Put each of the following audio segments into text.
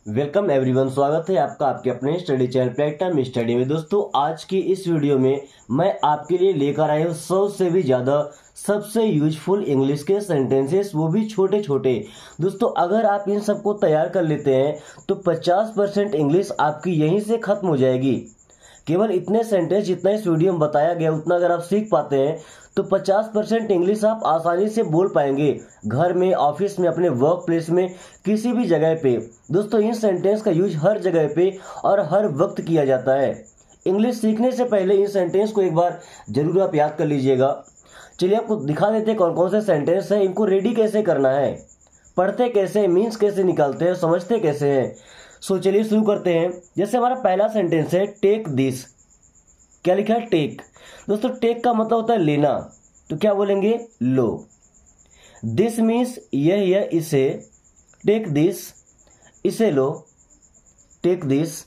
Welcome everyone, स्वागत है आपका आपके अपने स्टडी चैनल प्लेटफॉर्म स्टडी में। दोस्तों, आज की इस वीडियो में मैं आपके लिए लेकर आया हूँ 100 से भी ज़्यादा सबसे यूजफुल इंग्लिश के सेंटेंसेस, वो भी छोटे छोटे। दोस्तों, अगर आप इन सबको तैयार कर लेते हैं तो 50% इंग्लिश आपकी यहीं से खत्म हो जाएगी। केवल इतने सेंटेंस जितना इस वीडियो में बताया गया उतना अगर आप सीख पाते हैं तो 50% इंग्लिश आप आसानी से बोल पाएंगे, घर में, ऑफिस में, अपने वर्क प्लेस में, किसी भी जगह पे। दोस्तों, इन सेंटेंस का यूज हर जगह पे और हर वक्त किया जाता है। इंग्लिश सीखने से पहले इन सेंटेंस को एक बार जरूर आप याद कर लीजिएगा। चलिए आपको दिखा देते हैं कौन कौन से सेंटेंस है, इनको रेडी कैसे करना है, पढ़ते कैसे, मीन्स कैसे निकालते हैं, समझते कैसे हैं। सो चलिए शुरू करते हैं। जैसे हमारा पहला सेंटेंस है टेक दिस। क्या लिखा है? टेक। दोस्तों, टेक का मतलब होता है लेना, तो क्या बोलेंगे? लो। दिस मीन्स यह इसे। टेक दिस, इसे लो। टेक दिस,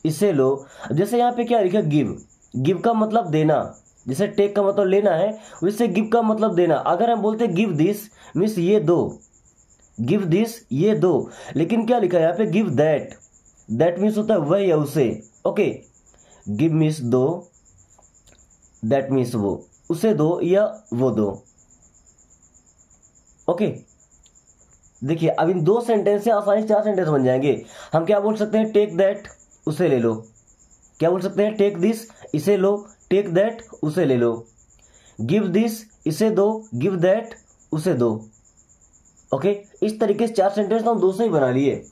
इसे लो। जैसे यहाँ पे क्या लिखा? गिव। गिव का मतलब देना। जैसे टेक का मतलब लेना है, वैसे गिव का मतलब देना। अगर हम बोलते गिव दिस मीन्स ये दो, गिव दिस ये दो, लेकिन क्या लिखा है यहाँ पे? Give that. दैट मीन्स होता है वह या उसे। ओके, गिव मीन्स दो, दैट मीन्स वो, उसे दो या वो दो। ओके, देखिए अब इन दो सेंटेंस से आसानी से 4 सेंटेंस बन जाएंगे। हम क्या बोल सकते हैं? टेक दैट, उसे ले लो। क्या बोल सकते हैं? टेक दिस, इसे लो। टेक दैट, उसे ले लो। गिव दिस, इसे दो। गिव दैट, उसे दो। ओके, इस तरीके से 4 सेंटेंस तो हम 2 से ही बना लिए।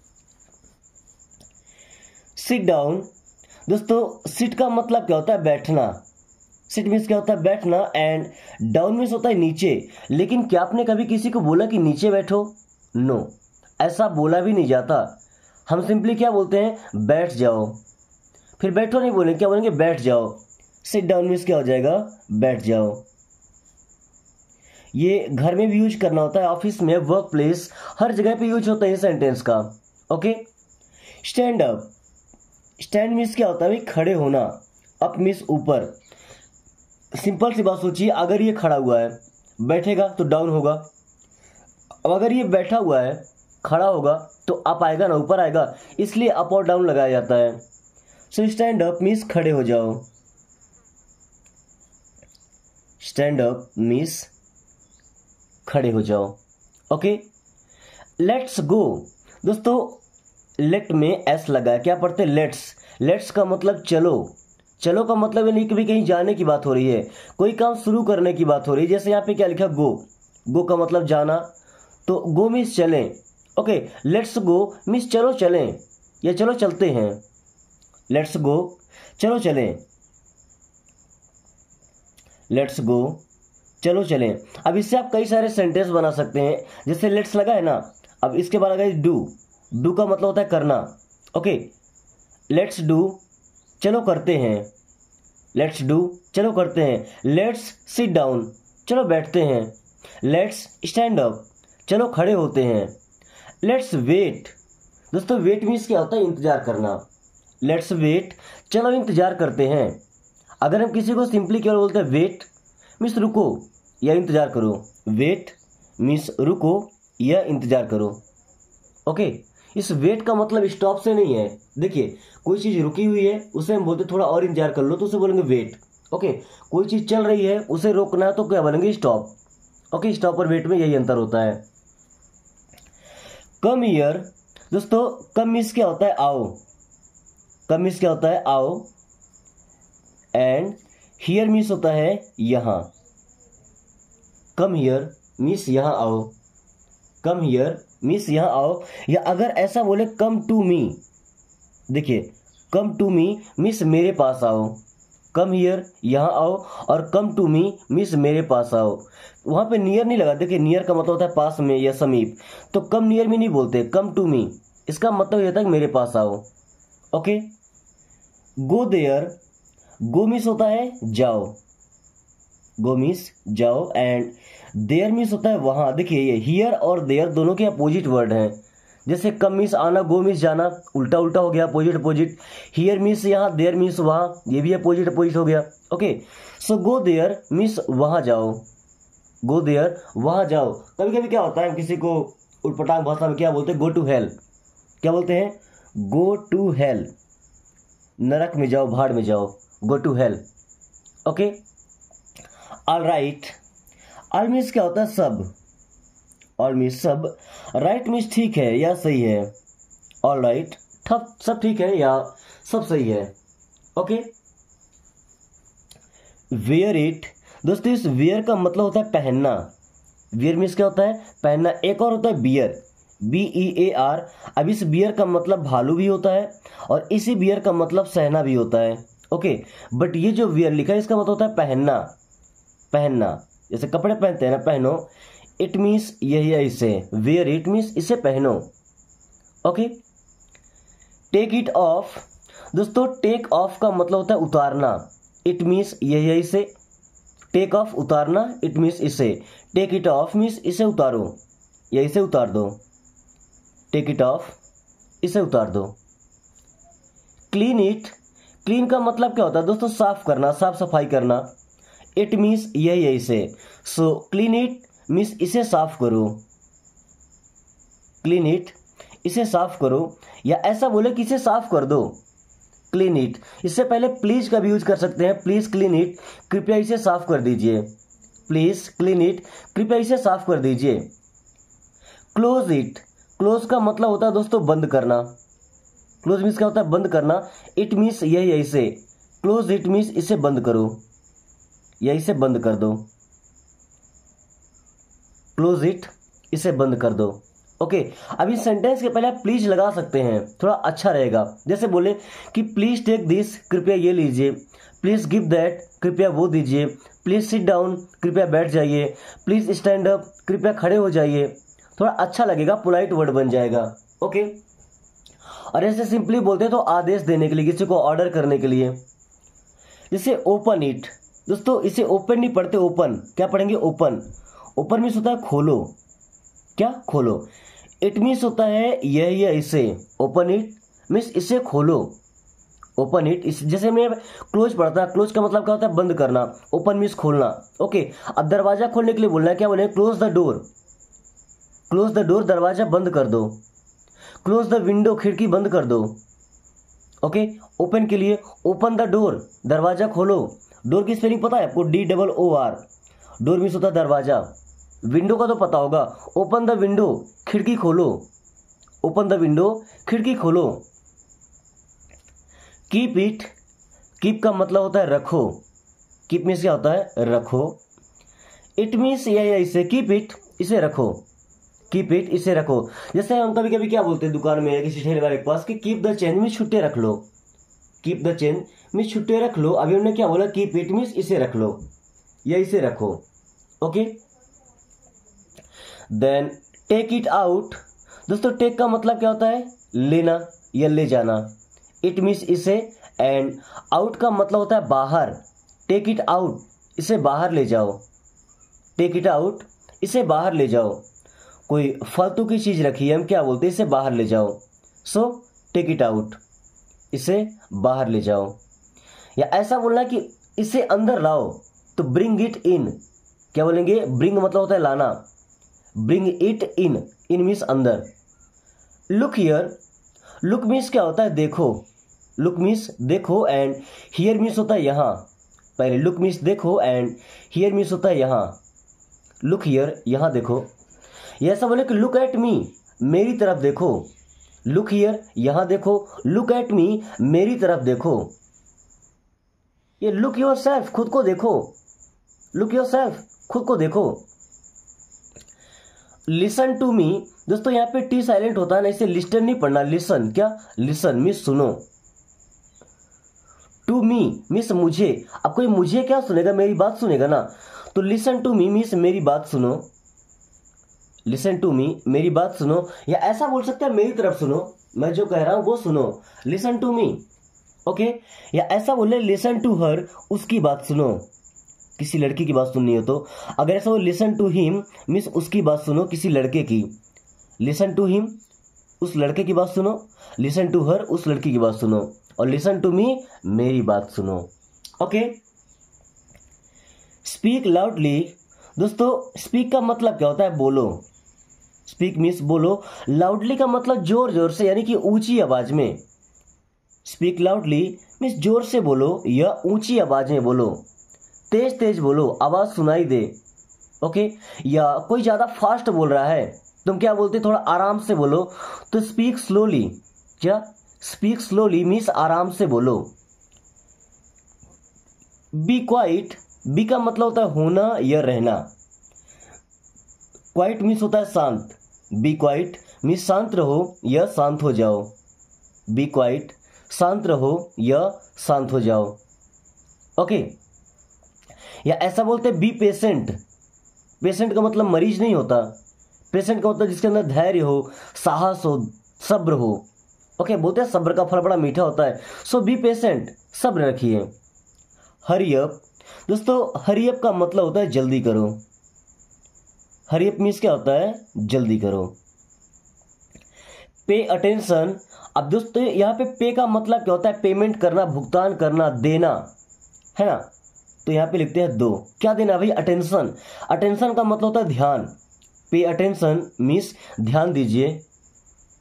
Sit down. दोस्तों, सिट का मतलब क्या होता है? बैठना। सिट मीन्स क्या होता है? बैठना। एंड डाउन मीन्स होता है नीचे। लेकिन क्या आपने कभी किसी को बोला कि नीचे बैठो? नो, ऐसा बोला भी नहीं जाता। हम सिंपली क्या बोलते हैं? बैठ जाओ। फिर बैठो नहीं बोलेंगे, क्या बोलेंगे? बैठ जाओ। सिट डाउन मीन्स क्या हो जाएगा? बैठ जाओ। ये घर में भी यूज करना होता है, ऑफिस में, वर्क प्लेस, हर जगह पे यूज होता है इस सेंटेंस का। Okay, stand up. Stand means क्या होता है भाई? खड़े होना। अप मीन्स ऊपर। सिंपल सी बात सोचिए, अगर ये खड़ा हुआ है, बैठेगा तो डाउन होगा। अब अगर ये बैठा हुआ है, खड़ा होगा तो अप आएगा ना, ऊपर आएगा, इसलिए अप और डाउन लगाया जाता है। सो स्टैंड अप मीन्स खड़े हो जाओ। स्टैंड अप मीन्स खड़े हो जाओ। Okay, let's go. दोस्तों, लेट में एस लगा है, क्या पढ़ते? लेट्स। लेट्स का मतलब चलो। चलो का मतलब ये नहीं कि भी कहीं जाने की बात हो रही है, कोई काम शुरू करने की बात हो रही है। जैसे यहाँ पे क्या लिखा? गो। गो का मतलब जाना, तो गो मीन्स चलें। ओके, लेट्स गो मीन्स चलो चलें या चलो चलते हैं। लेट्स गो, चलो चलें। लेट्स गो, चलो चलें। अब इससे आप कई सारे सेंटेंस बना सकते हैं। जैसे लेट्स लगा है ना, अब इसके बाद लगा डू। डू का मतलब होता है करना। ओके, लेट्स डू, चलो करते हैं। लेट्स डू, चलो करते हैं। लेट्स सिट डाउन, चलो बैठते हैं। लेट्स स्टैंड अप, चलो खड़े होते हैं। Let's wait. दोस्तों, वेट मीन्स क्या होता है? इंतजार करना। लेट्स वेट, चलो इंतजार करते हैं। अगर हम किसी को सिंपली केवल बोलते हैं वेट मीन्स रुको या इंतजार करो। वेट मीन्स रुको या इंतजार करो। ओके, इस वेट का मतलब स्टॉप से नहीं है। देखिए, कोई चीज रुकी हुई है उसे हम बोलते थोड़ा और इंतजार कर लो, तो उसे बोलेंगे वेट। ओके, कोई चीज चल रही है उसे रोकना है तो क्या बोलेंगे? स्टॉप। ओके, स्टॉप और वेट में यही अंतर होता है। Come here. दोस्तों, कम मीन्स क्या होता है? आओ। कम मीन्स क्या होता है? आओ। एंड हियर मीन्स होता है यहां। कम हियर मीन्स यहां आओ। कम हियर मीन्स यहां आओ। या अगर ऐसा बोले कम टू मी, देखिए, कम टू मी मीन्स मेरे पास आओ। कम हियर यहां आओ, और कम टू मी मीन्स मेरे पास आओ। वहां पे नियर नहीं लगा। देखिए, नियर का मतलब होता है पास में या समीप, तो कम नियर में नहीं बोलते, कम टू मी। इसका मतलब ये होता है कि मेरे पास आओ। Okay, go there. Go means होता है जाओ। गो मीन्स जाओ। एंड देयर मीन्स होता है वहां। देखिए, ये हियर और देयर दोनों के अपोजिट वर्ड हैं। जैसे कम मीन्स आना, गो मीन्स जाना, उल्टा उल्टा हो गया, अपोजिट अपोजिट। हियर मीन्स यहाँ, देयर मीन्स वहां, ये भी अपोजिट अपोजिट हो गया। Okay, so go there means वहां जाओ। गो देयर, वहां जाओ। कभी कभी क्या होता है, किसी को उटपटांग भाषा में क्या बोलते हैं? Go to hell. क्या बोलते हैं? गो टू हेल, नरक में जाओ, भाड़ में जाओ, go to hell. Okay. All right, all means क्या होता है? सब। ऑल मीन्स सब, राइट मीन्स ठीक है या सही है। ऑल राइट, सब ठीक है या सब सही है। ओके। वेयर इट, दोस्तों इस वेयर का मतलब होता है पहनना। वेयर मीन्स क्या होता है? पहनना। एक और होता है बियर, BEAR। अब इस बियर का मतलब भालू भी होता है और इसी बियर का मतलब सहना भी होता है। ओके। बट ये जो वियर लिखा है इसका मतलब होता है पहनना। पहनना, जैसे कपड़े पहनते हैं ना, पहनो। इट मीन्स यही है इसे, वेयर इट मीन्स इसे पहनो। ओके। टेक इट ऑफ, दोस्तों टेक ऑफ का मतलब होता है उतारना। इट मीन्स यही है इसे, टेक ऑफ उतारना, इट मीन्स इसे। टेक इट ऑफ मीन्स इसे उतारो या इसे उतार दो। टेक इट ऑफ, इसे उतार दो। क्लीन इट, क्लीन का मतलब क्या होता है दोस्तों? साफ करना, साफ सफाई करना। इट मीन्स यही है इसे। सो क्लीन इट मीन्स इसे साफ करो। क्लीन इट, इसे साफ करो, या ऐसा बोले कि इसे साफ कर दो। क्लीन इट, इससे पहले प्लीज का भी यूज कर सकते हैं। प्लीज क्लीन इट, कृपया इसे साफ कर दीजिए। प्लीज क्लीन इट, कृपया इसे साफ कर दीजिए। क्लोज इट, क्लोज का मतलब होता है दोस्तों बंद करना। क्लोज मीन्स क्या होता है? बंद करना। इट मीन्स यही है इसे। क्लोज इट मीन्स इसे बंद करो या इसे बंद कर दो। क्लोज इट, इसे बंद कर दो। ओके। अब इस सेंटेंस के पहले आप प्लीज लगा सकते हैं, थोड़ा अच्छा रहेगा। जैसे बोले कि प्लीज टेक दिस, कृपया ये लीजिए। प्लीज गिव दैट, कृपया वो दीजिए। प्लीज सिट डाउन, कृपया बैठ जाइए। प्लीज स्टैंड अप, कृपया खड़े हो जाइए। थोड़ा अच्छा लगेगा, पोलाइट वर्ड बन जाएगा। ओके। और ऐसे सिंपली बोलते हैं तो आदेश देने के लिए, किसी को ऑर्डर करने के लिए। जैसे ओपन इट, दोस्तों इसे ओपन नहीं पढ़ते, ओपन क्या पढ़ेंगे? ओपन। ओपन मीन्स होता है खोलो। क्या? खोलो। इट मीन्स होता है यही है इसे। ओपन इट मीन्स इसे खोलो। ओपन इट, जैसे मैं क्लोज पढ़ता, क्लोज का मतलब क्या होता है? बंद करना। ओपन मीन्स खोलना। ओके। अब दरवाजा खोलने के लिए बोलना है, क्या बोले? Close the door. Close the door, दरवाजा बंद कर दो। क्लोज द विंडो, खिड़की बंद कर दो। ओके। ओपन के लिए ओपन द डोर, दरवाजा खोलो। डोर की स्पेलिंग पता है आपको? DOOR। डोर मीन्स होता है दरवाजा। विंडो का तो पता होगा, ओपन द विंडो, खिड़की खोलो। ओपन द विंडो, खिड़की खोलो। कीप इट, कीप का मतलब होता है रखो। कीप मीन्स क्या होता है? रखो। इट मीन्स यही है इसे, कीप इट, इसे रखो। कीप इट, इसे रखो। जैसे हम कभी कभी क्या बोलते हैं दुकान में किसी ठेले वाले के पास कि कीप द चेंज मीन्स छुट्टे रख लो। कीप द चेंज मीन्स छुट्टे रख लो। अभी उन्होंने क्या बोला? कीप इट मीन्स इसे रख लो या इसे रखो। Okay. Then take it out, दोस्तों टेक का मतलब क्या होता है? लेना या ले जाना। इट मीन्स इसे, एंड आउट का मतलब होता है बाहर। टेक इट आउट, इसे बाहर ले जाओ। टेक इट आउट, इसे बाहर ले जाओ। कोई फालतू की चीज रखी है, हम क्या बोलते हैं? इसे बाहर ले जाओ। सो टेक इट आउट, इसे बाहर ले जाओ। या ऐसा बोलना कि इसे अंदर लाओ, तो ब्रिंग इट इन। क्या बोलेंगे? ब्रिंग मतलब होता है लाना। Bring it in, in means अंदर। लुक हियर, लुक मीन्स क्या होता है? देखो। लुक मीन्स देखो, एंड हियर मीन्स होता है यहां। पहले लुक मीन्स देखो, एंड हियर मीन्स होता है यहां। लुक हियर, यहां देखो। ये ऐसा बोले कि लुक एट मी, मेरी तरफ देखो। लुक हियर, यहां देखो। लुक एट मी, मेरी तरफ देखो। ये लुक योर सेल्फ, खुद को देखो। लुक योर सेल्फ, खुद को देखो। लिसन टू मी, दोस्तों यहाँ पे टी साइलेंट होता है ना, इसे लिस्टन नहीं पढ़ना, लिसन। क्या? लिसन मीन्स सुनो। टू मी मीन्स मुझे। अब कोई मुझे क्या सुनेगा? मेरी बात सुनेगा ना। तो लिसन टू मी मीन्स मेरी बात सुनो। लिसन टू मी, मेरी बात सुनो। या ऐसा बोल सकते हैं मेरी तरफ सुनो, मैं जो कह रहा हूं वो सुनो। Listen to me. ओके। या ऐसा बोले लिसन टू हर, उसकी बात सुनो। किसी लड़की की बात सुननी हो तो। अगर ऐसा हो लिसन टू हिम मीन्स उसकी बात सुनो, किसी लड़के की। लिसन टू हिम, उस लड़के की बात सुनो। लिसन टू हर, उस लड़की की बात सुनो। और लिसन टू मी, मेरी बात सुनो। ओके। स्पीक लाउडली, दोस्तों स्पीक का मतलब क्या होता है? बोलो। स्पीक मीन्स बोलो, लाउडली का मतलब जोर जोर से यानी कि ऊंची आवाज में। स्पीक लाउडली मीन्स जोर से बोलो या ऊंची आवाज में बोलो, तेज तेज बोलो, आवाज सुनाई दे। ओके, या कोई ज्यादा फास्ट बोल रहा है, तुम क्या बोलते थोड़ा आराम से बोलो, तो स्पीक स्लोली। क्या स्पीक स्लोली मीन्स आराम से बोलो। बी क्वाइट, बी का मतलब होता है होना या रहना, क्वाइट मीन्स होता है शांत। बी क्वाइट मीन्स शांत रहो या शांत हो जाओ। बी क्वाइट शांत रहो या शांत हो जाओ। ओके, या ऐसा बोलते हैं बी पेशेंट। पेशेंट का मतलब मरीज नहीं होता, पेशेंट का मतलब जिसके अंदर धैर्य हो, साहस हो, सब्र हो। ओके, बोलते हैं सब्र का फल बड़ा मीठा होता है। सो बी पेशेंट, सब्र रखिए। हरी अप, दोस्तों हरी अप का मतलब होता है जल्दी करो। हरी अप मीन्स क्या होता है, जल्दी करो। पे अटेंशन, अब दोस्तों यहाँ पे पे का मतलब क्या होता है, पेमेंट करना, भुगतान करना, देना, है ना। तो यहाँ पे लिखते हैं दो, क्या देना भाई, अटेंशन। अटेंशन का मतलब होता है ध्यान। पे अटेंशन मीन्स ध्यान दीजिए।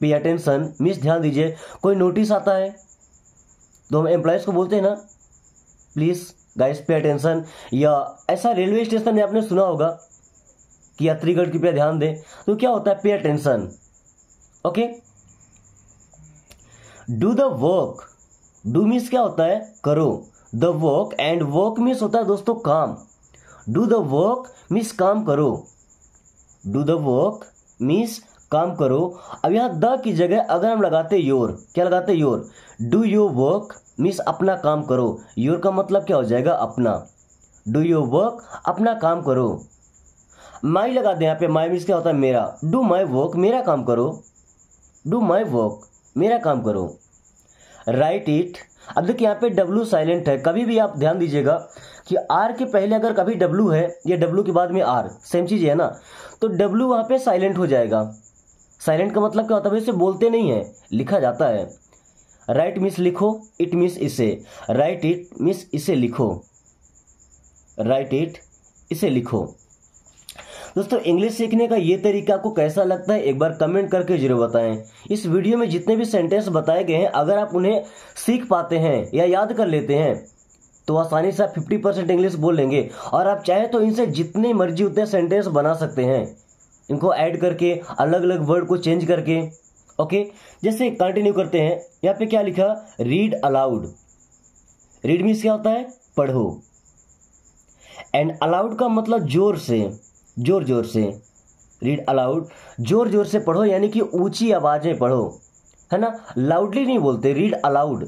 पे अटेंशन मीन्स ध्यान दीजिए। कोई नोटिस आता है तो हम एम्प्लॉयज को बोलते हैं ना, प्लीज गाइस पे अटेंशन। या ऐसा रेलवे स्टेशन में आपने सुना होगा कि यात्रीगण कृपया ध्यान दें, तो क्या होता है, pay attention. Okay, do the work, do means क्या होता है, करो। The work, and work means होता है दोस्तों काम। डू द वर्क मीन्स काम करो। डू द वर्क मीन्स काम करो। अब यहां द की जगह अगर हम लगाते योर, क्या लगाते, your. Do your work means अपना काम करो। योर का मतलब क्या हो जाएगा, अपना। डू योर वर्क, अपना काम करो। माई लगा दे यहाँ पे, माई मीन्स क्या होता है, मेरा। डू माई वर्क, मेरा काम करो। डू माई वर्क, मेरा काम करो। राइट इट, अब देखिए यहाँ पे डब्लू साइलेंट है। कभी भी आप ध्यान दीजिएगा कि आर के पहले अगर कभी डब्लू है या डब्लू के बाद में आर, सेम चीज है ना, तो डब्लू वहां पे साइलेंट हो जाएगा। साइलेंट का मतलब क्या होता है, इसे बोलते नहीं है, लिखा जाता है। राइट मीन्स लिखो, इट मीन्स इसे। राइट इट मीन्स इसे लिखो। राइट इट, इसे लिखो। दोस्तों इंग्लिश सीखने का ये तरीका आपको कैसा लगता है, एक बार कमेंट करके जरूर बताएं। इस वीडियो में जितने भी सेंटेंस बताए गए हैं, अगर आप उन्हें सीख पाते हैं या याद कर लेते हैं तो आसानी से आप 50% इंग्लिश बोल लेंगे। और आप चाहे तो इनसे जितने मर्जी उतने सेंटेंस बना सकते हैं, इनको ऐड करके, अलग अलग वर्ड को चेंज करके। ओके, जैसे कंटिन्यू करते हैं। यहाँ पे क्या लिखा, रीड अलाउड। रीड मीन्स क्या होता है, पढ़ो। एंड अलाउड का मतलब जोर से, जोर जोर से। रीड अलाउड, जोर जोर से पढ़ो, यानी कि ऊंची आवाज में पढ़ो, है ना। लाउडली नहीं बोलते, रीड अलाउड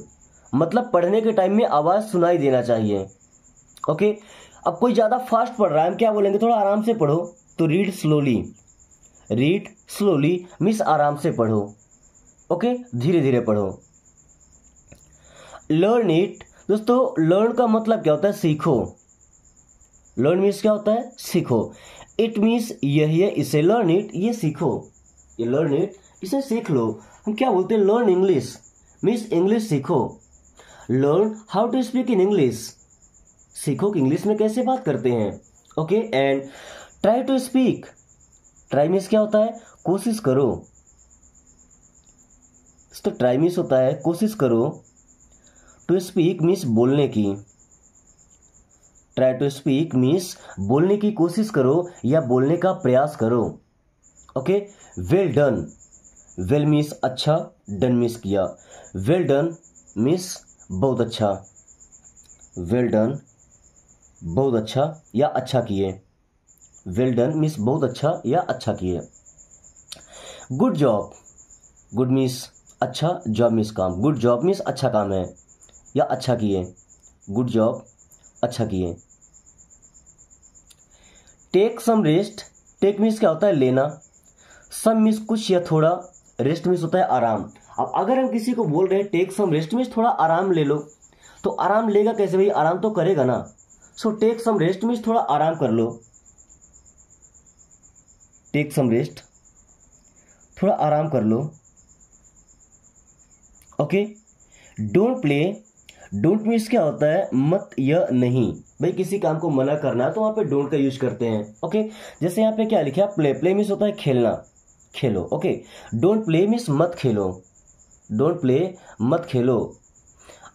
मतलब पढ़ने के टाइम में आवाज सुनाई देना चाहिए। ओके, अब कोई ज्यादा फास्ट पढ़ रहा है, हम क्या बोलेंगे, थोड़ा आराम से पढ़ो, तो read slowly. Read slowly means आराम से पढ़ो। ओके, धीरे धीरे पढ़ो। लर्न इट, दोस्तों लर्न का मतलब क्या होता है, सीखो। लर्न मीन्स क्या होता है, सीखो। इट मीन्स यही है, इसे। लर्न इट, ये सीखो। ये लर्न इट, इसे सीख लो। हम क्या बोलते हैं, लर्न इंग्लिश मीन्स इंग्लिश सीखो। Learn how to speak in English, सीखो कि इंग्लिश में कैसे बात करते हैं। Okay, and try to speak, try means क्या होता है, कोशिश करो। तो ट्राई मीन्स होता है कोशिश करो। टू स्पीक मीन्स बोलने की। ट्राई टू स्पीक मीन्स बोलने की कोशिश करो या बोलने का प्रयास करो। Okay, well done, well means अच्छा, डन मीन्स किया। वेल डन मीन्स बहुत अच्छा। वेल डन, बहुत अच्छा या अच्छा किए। वेल डन मीन्स बहुत अच्छा या अच्छा किए। गुड जॉब, गुड मीन्स अच्छा, जॉब मीन्स काम। गुड जॉब मीन्स अच्छा काम है या अच्छा किए। गुड जॉब, अच्छा किए। Take some rest, take means क्या होता है, लेना। सम मीन्स कुछ या थोड़ा, रेस्ट मीन्स होता है आराम। अब अगर हम किसी को बोल रहे हैं टेक सम रेस्ट मीन्स थोड़ा आराम ले लो, तो आराम लेगा कैसे भाई, आराम तो करेगा ना। So take some rest means थोड़ा आराम कर लो। टेक सम रेस्ट, थोड़ा आराम कर लो। Okay, don't play, don't means क्या होता है, मत या नहीं। भाई किसी काम को मना करना है तो वहां पे डोंट का यूज करते हैं। ओके, जैसे यहाँ पे क्या लिखा है, प्ले। प्ले मीन्स होता है खेलना, खेलो। ओके, डोंट प्ले मीन्स मत खेलो, डोंट प्ले मत खेलो।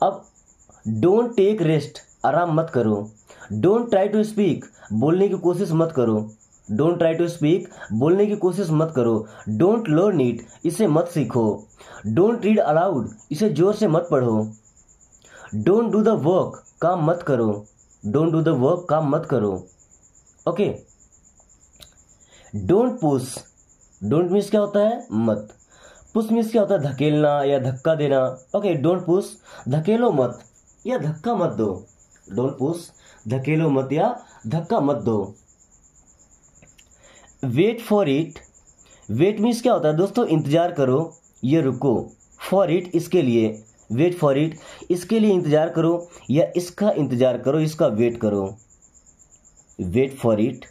अब डोंट टेक रेस्ट, आराम मत करो। डोंट ट्राई टू स्पीक, बोलने की कोशिश मत करो। डोंट ट्राई टू स्पीक, बोलने की कोशिश मत करो। डोंट लर्न इट, इसे मत सीखो। डोंट रीड अलाउड, इसे जोर से मत पढ़ो। डोंट डू द वर्क, काम मत करो। डोंट डू द वर्क, काम मत करो। Okay, don't push, don't means क्या होता है मत, पुश मीन्स क्या होता है धकेलना या धक्का देना। ओके, डोंट पुश, धकेलो मत या धक्का मत दो। डोंट पुश, धकेलो मत या धक्का मत दो। Wait for it, wait means क्या होता है दोस्तों इंतजार करो, ये रुको। फॉर इट, इसके लिए। वेट फॉर इट, इसके लिए इंतजार करो या इसका इंतजार करो, इसका वेट करो। वेट फॉर इट,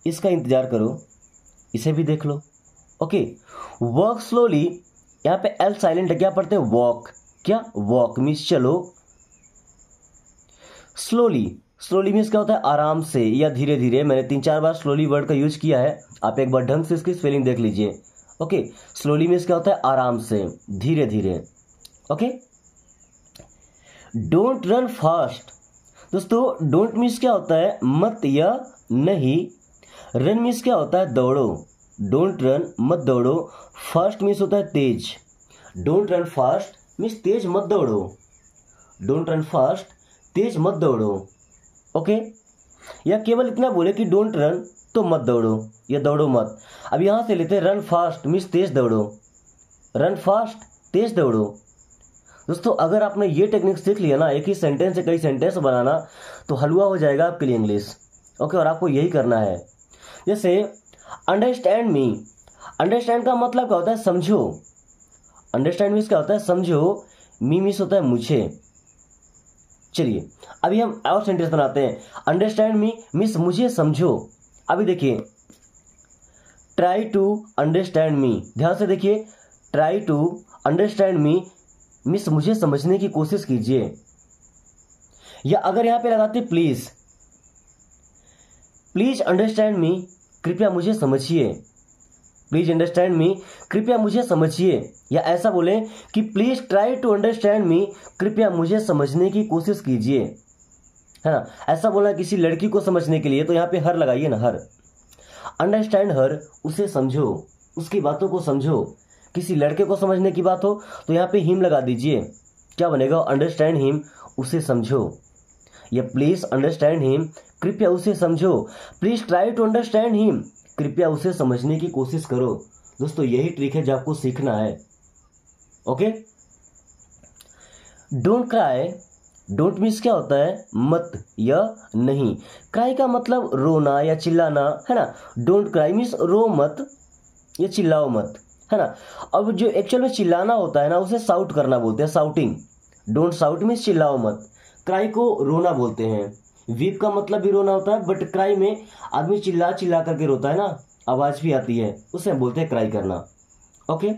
इसका इंतजार करो, इसे भी देख लो। ओके, वॉक स्लोली, यहां पे एल साइलेंट है, क्या पढ़ते हैं वॉक, क्या वॉक मीन्स चलो। स्लोली, स्लोली मीन्स क्या होता है आराम से या धीरे धीरे। मैंने 3-4 बार स्लोली वर्ड का यूज किया है, आप एक बार ढंग से इसकी स्पेलिंग देख लीजिए। ओके, स्लोली मीन्स क्या होता है आराम से, धीरे धीरे। ओके, डोंट रन फास्ट, दोस्तों डोंट मीन्स क्या होता है मत या नहीं। रन मीन्स क्या होता है दौड़ो। डोंट रन, मत दौड़ो। फास्ट मीन्स होता है तेज। डोंट रन फास्ट मीन्स तेज मत दौड़ो। डोंट रन फास्ट, तेज मत दौड़ो। ओके, या केवल इतना बोले कि डोंट रन तो मत दौड़ो या दौड़ो मत। अब यहां से लेते हैं रन फास्ट मीन्स तेज दौड़ो। रन फास्ट, तेज दौड़ो। दोस्तों अगर आपने ये टेक्निक सीख लिया ना, एक ही सेंटेंस से कई सेंटेंस बनाना, तो हलवा हो जाएगा आपके लिए इंग्लिश। ओके, और आपको यही करना है। जैसे अंडरस्टैंड मी, अंडरस्टैंड का मतलब क्या होता है समझो। अंडरस्टैंड मीन्स क्या होता है समझो। मी मीन्स होता है मुझे। चलिए अभी हम और सेंटेंस बनाते हैं। अंडरस्टैंड मी मीन्स मुझे समझो। अभी देखिए, ट्राई टू अंडरस्टैंड मी, ध्यान से देखिए, try to understand me means मुझे समझने की कोशिश कीजिए। या अगर यहां पे लगाते प्लीज, प्लीज अंडरस्टैंड मी, कृपया मुझे समझिए। प्लीज अंडरस्टैंड मी, कृपया मुझे समझिए। या ऐसा बोले कि please try to understand me, कृपया मुझे समझने की कोशिश कीजिए, है ना। ऐसा बोला किसी लड़की को समझने के लिए तो यहाँ पे हर लगाइए ना, हर। अंडरस्टैंड हर, उसे समझो, उसकी बातों को समझो। किसी लड़के को समझने की बात हो तो यहाँ पे हिम लगा दीजिए, क्या बनेगा अंडरस्टैंड हिम, उसे समझो। या प्लीज अंडरस्टैंड हिम, कृपया उसे समझो। Please try to understand him, कृपया उसे समझने की कोशिश करो। दोस्तों यही ट्रिक है जो आपको सीखना है। Okay, don't cry, don't means क्या होता है मत या नहीं। क्राई का मतलब रोना या चिल्लाना, है ना। डोंट क्राई मीन्स रो मत या चिल्लाओ मत, है ना। अब जो एक्चुअल में चिल्लाना होता है ना, उसे साउट करना बोलते हैं, साउटिंग। डोंट साउट मीन्स चिल्लाओ मत। क्राई को रोना बोलते हैं। वीप का मतलब भी रोना होता है, बट क्राई में आदमी चिल्ला चिल्ला करके रोता है ना, आवाज भी आती है, उसे बोलते हैं क्राई करना। ओके,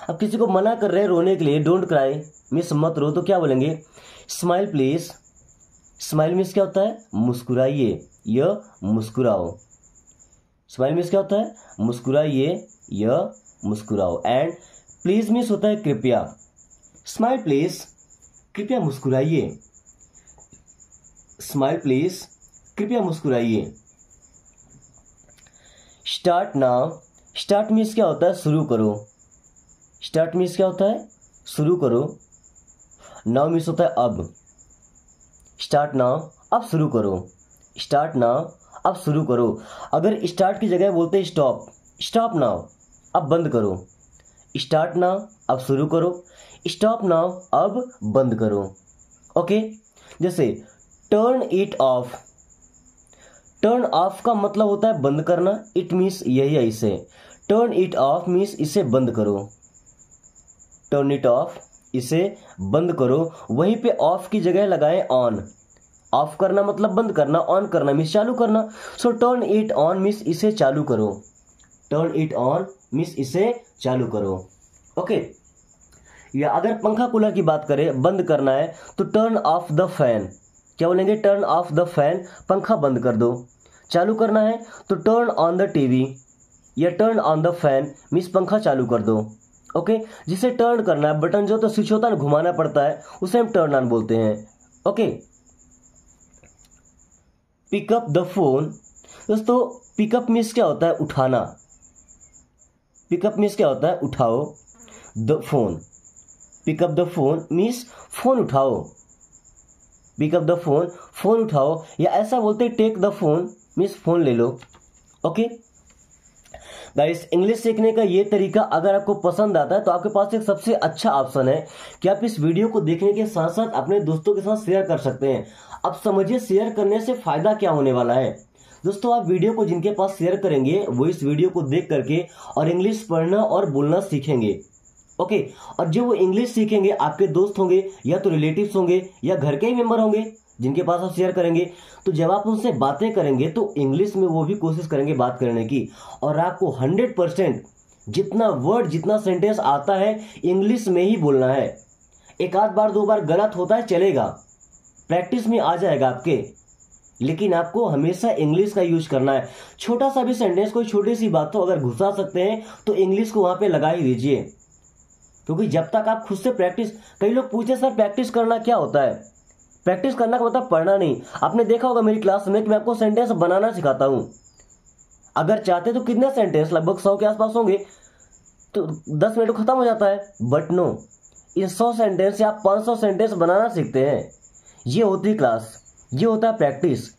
अब किसी को मना कर रहे हैं रोने के लिए, डोंट क्राई मीन्स मत रो, तो क्या बोलेंगे स्माइल प्लीज। स्माइल मीन्स क्या होता है मुस्कुराइए या मुस्कुराओ। स्माइल मीन्स क्या होता है मुस्कुराइए या मुस्कुराओ। एंड प्लीज मीन्स होता है कृपया। स्माइल प्लीज, कृपया मुस्कुराइए। स्माइल प्लीज, कृपया मुस्कुराइए। स्टार्ट नाउ, स्टार्ट मीन्स क्या होता है शुरू करो। स्टार्ट मीन्स क्या होता है शुरू करो। नाउ मीन्स होता है अब। स्टार्ट नाउ, अब शुरू करो। स्टार्ट नाउ, अब शुरू करो। अगर स्टार्ट की जगह बोलते हैं स्टॉप, स्टॉप नाउ, अब बंद करो। स्टार्ट नाउ, अब शुरू करो। स्टॉप नाउ, अब बंद करो। ओके, जैसे turn it of. Turn off का मतलब होता है बंद करना। इट मीन्स यही है इसे। टर्न इट ऑफ मीन्स इसे बंद करो। टर्न इट ऑफ, इसे बंद करो। वहीं पे ऑफ की जगह लगाएं ऑन। ऑफ करना मतलब बंद करना, ऑन करना मीन्स चालू करना। सो टर्न इट ऑन मीन्स इसे चालू करो। टर्न इट ऑन मीन्स इसे चालू करो। ओके, या अगर पंखा कूलर की बात करें, बंद करना है तो टर्न ऑफ द फैन। क्या बोलेंगे टर्न ऑफ द फैन, पंखा बंद कर दो। चालू करना है तो टर्न ऑन द टीवी। या turn on the fan means पंखा चालू कर दो। ओके, जिसे टर्न करना है, बटन जो तो स्विच होता है ना, घुमाना पड़ता है, उसे हम टर्न ऑन बोलते हैं। Okay, pickup the phone. दोस्तों पिकअप मीन्स क्या होता है? उठाना। पिकअप मीन्स क्या होता है? उठाओ। The phone, pick up the phone means phone उठाओ। पिकअप द फोन, फोन उठाओ, या ऐसा बोलते हैं take the phone means phone ले लो। ओके गाइस, इंग्लिश सीखने का ये तरीका अगर आपको पसंद आता है तो आपके पास एक सबसे अच्छा ऑप्शन है कि आप इस वीडियो को देखने के साथ साथ अपने दोस्तों के साथ शेयर कर सकते हैं। अब समझिए शेयर करने से फायदा क्या होने वाला है। दोस्तों आप वीडियो को जिनके पास शेयर करेंगे वो इस वीडियो को देख करके और इंग्लिश पढ़ना और बोलना सीखेंगे। ओके, और जो वो इंग्लिश सीखेंगे आपके दोस्त होंगे या तो रिलेटिव्स होंगे या घर के ही मेंबर होंगे जिनके पास आप शेयर करेंगे, तो जब आप उनसे बातें करेंगे तो इंग्लिश में वो भी कोशिश करेंगे बात करने की, और आपको 100% जितना वर्ड जितना सेंटेंस आता है इंग्लिश में ही बोलना है। एक आध बार दो बार गलत होता है चलेगा, प्रैक्टिस में आ जाएगा आपके, लेकिन आपको हमेशा इंग्लिश का यूज करना है। छोटा सा भी सेंटेंस, कोई छोटी सी बात तो अगर घुसा सकते हैं तो इंग्लिश को वहां पे लगा ही दीजिए, क्योंकि जब तक आप खुद से प्रैक्टिस। कई लोग पूछे सर प्रैक्टिस करना क्या होता है? प्रैक्टिस करना का मतलब पढ़ना नहीं। आपने देखा होगा मेरी क्लास में कि मैं आपको सेंटेंस बनाना सिखाता हूं। अगर चाहते तो कितने सेंटेंस, लगभग 100 के आसपास होंगे, तो 10 मिनट खत्म हो जाता है। बट नो, इन 100 सेंटेंस से आप 500 सेंटेंस बनाना सीखते हैं। ये होती है क्लास, ये होता है प्रैक्टिस।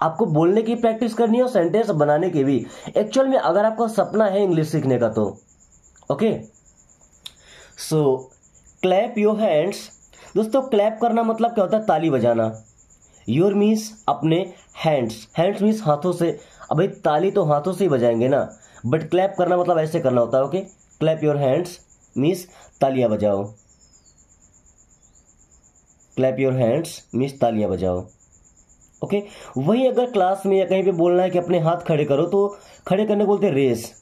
आपको बोलने की प्रैक्टिस करनी है और सेंटेंस बनाने की भी। एक्चुअल में अगर आपका सपना है इंग्लिश सीखने का तो okay. So clap your hands. दोस्तों क्लैप करना मतलब क्या होता है? ताली बजाना। योर मीन्स अपने, हैंड्स, हैंड्स मीन्स हाथों से। अब भाई ताली तो हाथों से ही बजाएंगे ना, बट क्लैप करना मतलब ऐसे करना होता है। Okay, clap your hands means तालियां बजाओ। क्लैप योर हैंड्स मीन्स तालियां बजाओ। ओके, वही अगर क्लास में या कहीं पे बोलना है कि अपने हाथ खड़े करो, तो खड़े करने को बोलते हैं रेस।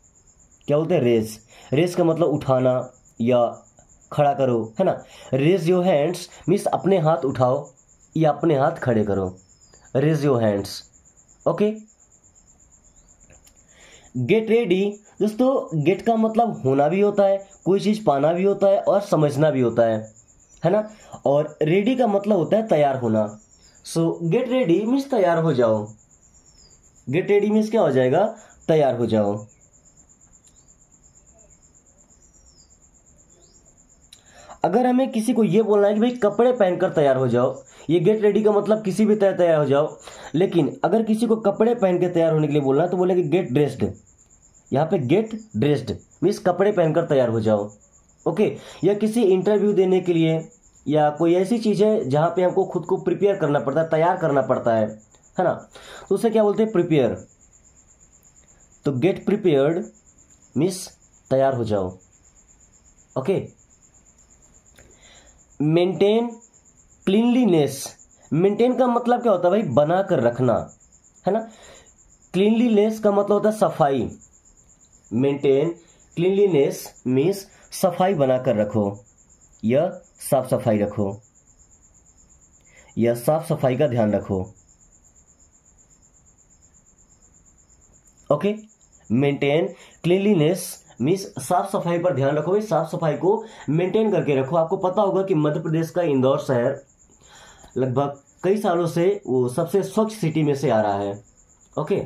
क्या बोलते हैं? रेस। रेस का मतलब उठाना या खड़ा करो, है ना। रेज योर हैंड्स मीन्स अपने हाथ उठाओ या अपने हाथ खड़े करो। Raise your hands. Okay, get ready. दोस्तों गेट का मतलब होना भी होता है, कोई चीज पाना भी होता है और समझना भी होता है ना। और रेडी का मतलब होता है तैयार होना। सो गेट रेडी मीन्स तैयार हो जाओ। गेट रेडी मीन्स क्या हो जाएगा? तैयार हो जाओ। अगर हमें किसी को यह बोलना है कि भाई कपड़े पहनकर तैयार हो जाओ, ये गेट रेडी का मतलब किसी भी तरह तैयार हो जाओ। लेकिन अगर किसी को कपड़े पहन के तैयार होने के लिए बोलना है तो बोलेंगे गेट ड्रेस्ड। यहाँ पे गेट ड्रेस्ड मीन्स कपड़े पहनकर तैयार हो जाओ। ओके, या किसी इंटरव्यू देने के लिए या कोई ऐसी चीज है जहां पे हमको खुद को प्रिपेयर करना पड़ता है, तैयार करना पड़ता है ना, तो उसे क्या बोलते हैं? प्रिपेयर। तो गेट प्रिपेयर्ड मीन्स तैयार हो जाओ। Okay, maintain cleanliness. मेंटेन का मतलब क्या होता है भाई? बना कर रखना, है ना। क्लीनलीनेस का मतलब होता है सफाई। मेंटेन क्लीनलीनेस मीन्स सफाई बनाकर रखो या साफ सफाई रखो या साफ सफाई का ध्यान रखो। ओके, मेंटेन क्लीनलीनेस मीन्स साफ सफाई पर ध्यान रखो, साफ सफाई को मेंटेन करके रखो। आपको पता होगा कि मध्य प्रदेश का इंदौर शहर लगभग कई सालों से वो सबसे स्वच्छ सिटी में से आ रहा है। ओके,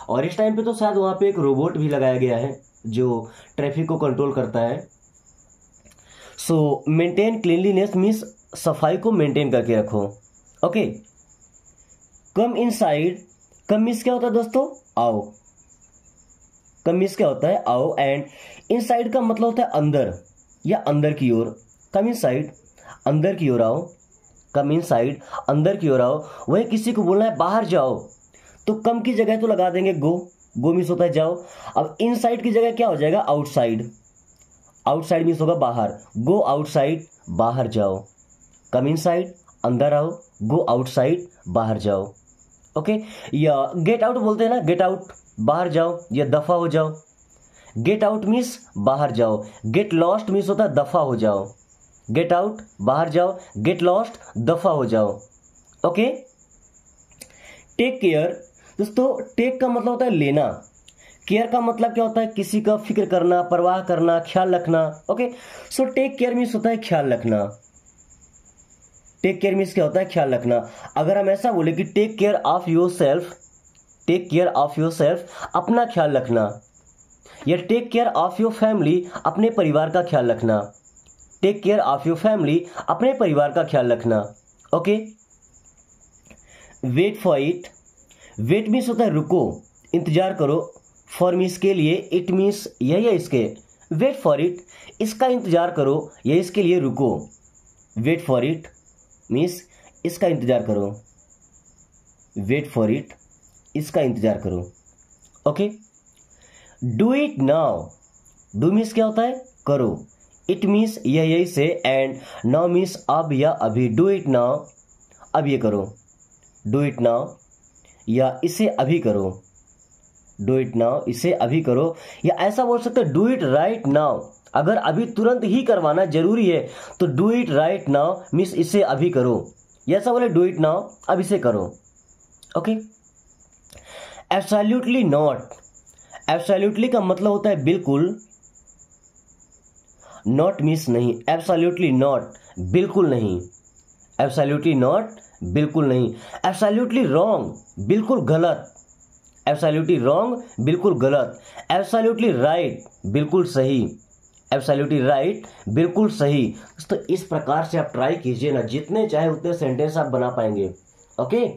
और इस टाइम पे तो शायद वहां पे एक रोबोट भी लगाया गया है जो ट्रैफिक को कंट्रोल करता है। सो मेंटेन क्लीनलीनेस मीन्स सफाई को मेंटेन करके रखो। Okay, come inside. Come means क्या होता है दोस्तों? आओ। कम मीन्स क्या होता है? आओ। एंड इनसाइड का मतलब होता है अंदर या अंदर की ओर। कम इनसाइड, अंदर की ओर आओ। कम इनसाइड, अंदर की ओर आओ। वही किसी को बोलना है बाहर जाओ, तो कम की जगह तो लगा देंगे गो। गो मीन्स होता है जाओ। अब इनसाइड की जगह क्या हो जाएगा? आउटसाइड। आउटसाइड मीन्स होगा बाहर। गो आउटसाइड, बाहर जाओ। कम इनसाइड, अंदर आओ। गो आउटसाइड, बाहर जाओ। ओके, या गेट आउट बोलते हैं ना, गेट आउट, बाहर जाओ या दफा हो जाओ। गेट आउट मीन्स बाहर जाओ। गेट लॉस्ट मीन्स होता है दफा हो जाओ। गेट आउट, बाहर जाओ। गेट लॉस्ट, दफा हो जाओ। Okay, take care. दोस्तों टेक का मतलब होता है लेना। केयर का मतलब क्या होता है? किसी का फिक्र करना, परवाह करना, ख्याल रखना। Okay, so take care means होता है ख्याल रखना। टेक केयर मीन्स क्या होता है? ख्याल रखना। अगर हम ऐसा बोले कि take care of yourself, take care of yourself, अपना ख्याल रखना, या take care of your family, अपने परिवार का ख्याल रखना। Take care of your family, अपने परिवार का ख्याल रखना। Okay, wait for it, wait means होता है रुको, इंतजार करो। फॉर मीन्स के लिए, इट मीन्स यह या इसके। वेट फॉर इट, इसका इंतजार करो या इसके लिए रुको। वेट फॉर इट मीन्स इसका इंतजार करो। वेट फॉर इट, इसका इंतजार करो। Okay, do it now, do means क्या होता है? करो। इट मीन्स यह यही से, एंड नाउ मीन्स अब या अभी। डू इट नाउ, अब ये करो। डू इट नाउ, या इसे अभी करो। डू इट नाउ, इसे अभी करो। या ऐसा बोल सकते हो डू इट राइट नाउ, अगर अभी तुरंत ही करवाना जरूरी है तो do it right now means इसे अभी करो। या ऐसा बोले डू इट नाउ, अब इसे करो। ओके, एब्सोल्युटली नॉट, एब्सोल्युटली का मतलब होता है बिल्कुल, नॉट मीन्स नहीं। एब्सोल्युटली नॉट, बिल्कुल नहीं। एब्सोल्युटली नॉट, बिल्कुल नहीं। एब्सोल्युटली रॉन्ग, बिल्कुल गलत। एब्सोल्युटली रॉन्ग, बिल्कुल गलत। एब्सोल्युटली राइट, बिल्कुल सही। एब्सोल्युटली राइट, बिल्कुल सही। तो इस प्रकार से आप ट्राई कीजिए ना, जितने चाहे उतने सेंटेंस आप बना पाएंगे। ओके,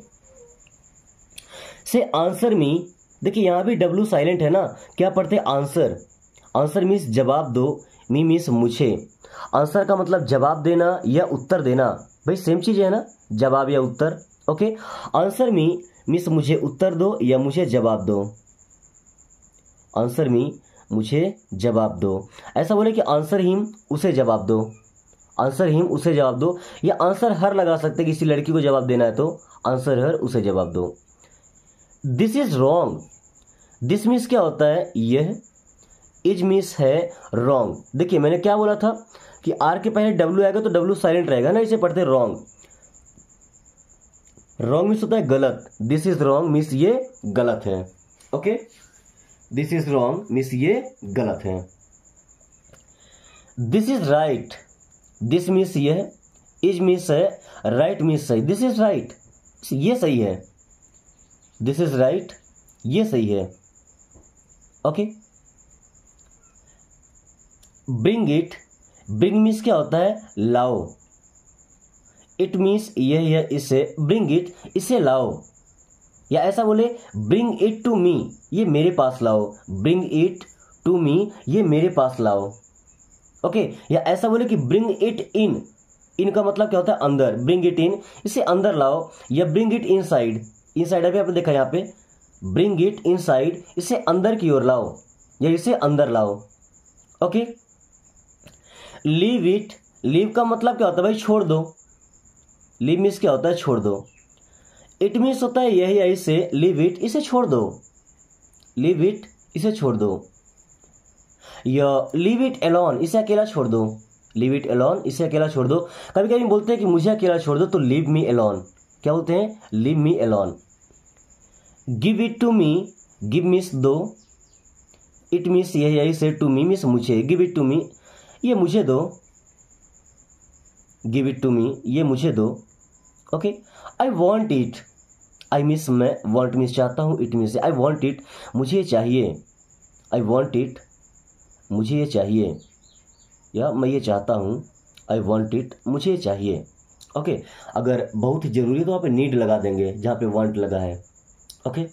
से आंसर मी, देखिए यहां भी डब्ल्यू साइलेंट है ना, क्या पढ़ते? आंसर। आंसर मीन्स जवाब दो, मी मीन्स मुझे। आंसर का मतलब जवाब देना या उत्तर देना, भाई सेम चीज है ना, जवाब या उत्तर। ओके, आंसर मी मीन्स मुझे उत्तर दो या मुझे जवाब दो। आंसर मी, मुझे जवाब दो। ऐसा बोले कि आंसर हिम, उसे जवाब दो। आंसर हिम, उसे जवाब दो। या आंसर हर लगा सकते, किसी लड़की को जवाब देना है तो आंसर हर, उसे जवाब दो। This is wrong, this means क्या होता है? यह। इज मीन्स है रॉन्ग। देखिए मैंने क्या बोला था कि आर के पहले डब्ल्यू आएगा तो डब्ल्यू साइलेंट रहेगा ना, इसे पढ़ते रॉन्ग। रॉन्ग मीन्स होता है गलत। दिस इज रॉन्ग मीन्स ये गलत है। Okay, this is wrong means ये गलत है। This is right, this means यह। इज मीन्स है, राइट मीन्स सही। दिस इज राइट, ये सही है। दिस इज राइट, ये सही है। Okay, bring it, bring means क्या होता है? लाओ। इट मीन्स यह है, इसे। ब्रिंग इट, इसे लाओ। या ऐसा बोले ब्रिंग इट टू मी, ये मेरे पास लाओ। ब्रिंग इट टू मी, ये मेरे पास लाओ। ओके, या ऐसा बोले कि ब्रिंग इट इन, इन का मतलब क्या होता है? अंदर। ब्रिंग इट इन, इसे अंदर लाओ। या bring it in side, in side अभी आपने देखा यहाँ पे, ब्रिंग इट इन साइड, इसे अंदर की ओर लाओ या इसे अंदर लाओ। ओके, लीव इट, लीव का मतलब क्या होता है? भाई छोड़ दो। लीव मीन्स क्या होता है? छोड़ दो। इट मीन्स होता है यही है, इसे। लीव इट, इसे छोड़ दो। लीव इट, इसे छोड़ दो। या लीव इट अलोन, इसे अकेला छोड़ दो। लीव इट अलोन, इसे अकेला छोड़ दो। कभी कभी बोलते हैं कि मुझे अकेला छोड़ दो, तो लीव मी अलोन। क्या बोलते हैं? Leave me alone. Give it to me, give means दो। इट मीन्स यही है, इसे। टू मी मीन्स मुझे। गिव इट टू मी, ये मुझे दो। गिव इट टू मी, ये मुझे दो। Okay, I want it, I means मैं। वॉन्ट मीन्स चाहता हूँ। It means I want it, मुझे चाहिए। आई वॉन्ट इट, मुझे ये चाहिए, या मैं ये चाहता हूँ। आई वॉन्ट इट, मुझे चाहिए। ओके, अगर बहुत जरूरी है तो वहाँ पे नीड लगा देंगे जहाँ पे वॉन्ट लगा है। Okay,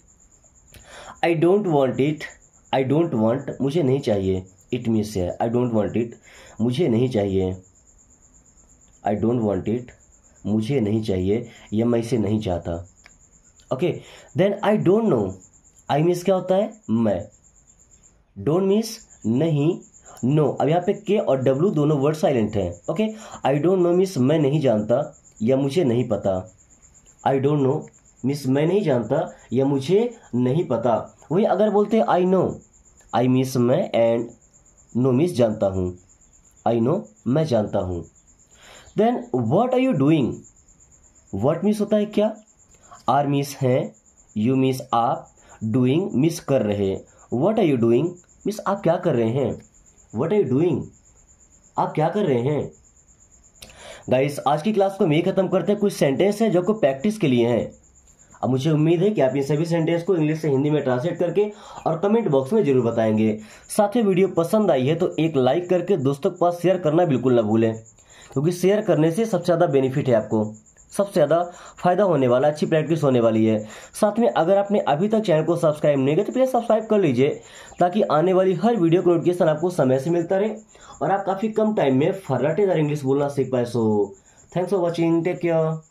I don't want it, I don't want, मुझे नहीं चाहिए। इट मीन्स है आई डोंट वॉन्ट इट, मुझे नहीं चाहिए। आई डोंट वॉन्ट इट, मुझे नहीं चाहिए, या मैं इसे नहीं चाहता। Okay, then I don't know, I means क्या होता है? मैं। डोंट मीन्स नहीं, नो। अब यहाँ पे के और डब्ल्यू दोनों वर्ड साइलेंट हैं। Okay, I don't know means मैं नहीं जानता या मुझे नहीं पता। आई डोंट नो मीन्स मैं नहीं जानता या मुझे नहीं पता। वही अगर बोलते हैं आई नो, आई मीन्स मैं, एंड नो मीन्स जानता हूँ। आई नो, मैं जानता हूँ। Then what are you doing, what means होता है क्या? आर मीन्स है, यू मीन्स आप, डूइंग मीन्स कर रहे। What are you doing means आप क्या कर रहे हैं। व्हाट आर यू डूइंग, आप क्या कर रहे हैं। गाइस आज की क्लास को हम यही खत्म करते हैं। कुछ सेंटेंस हैं जो आपको प्रैक्टिस के लिए हैं। अब मुझे उम्मीद है कि आप इन सभी सेंटेंस को इंग्लिश से हिंदी में ट्रांसलेट करके और कमेंट बॉक्स में जरूर बताएंगे। साथ ही वीडियो पसंद आई है तो एक लाइक करके दोस्तों के पास शेयर करना बिल्कुल ना भूलें, क्योंकि शेयर करने से सबसे ज़्यादा बेनिफिट है, आपको सबसे ज़्यादा फायदा होने वाला, अच्छी प्रैक्टिस होने वाली है। साथ में अगर आपने अभी तक चैनल को सब्सक्राइब नहीं किया तो प्लीज़ सब्सक्राइब कर लीजिए, ताकि आने वाली हर वीडियो का नोटिफिकेशन आपको समय से मिलता रहे और आप काफ़ी कम टाइम में फर्राटेदार इंग्लिश बोलना सीख पाए। So thanks for watching, take care.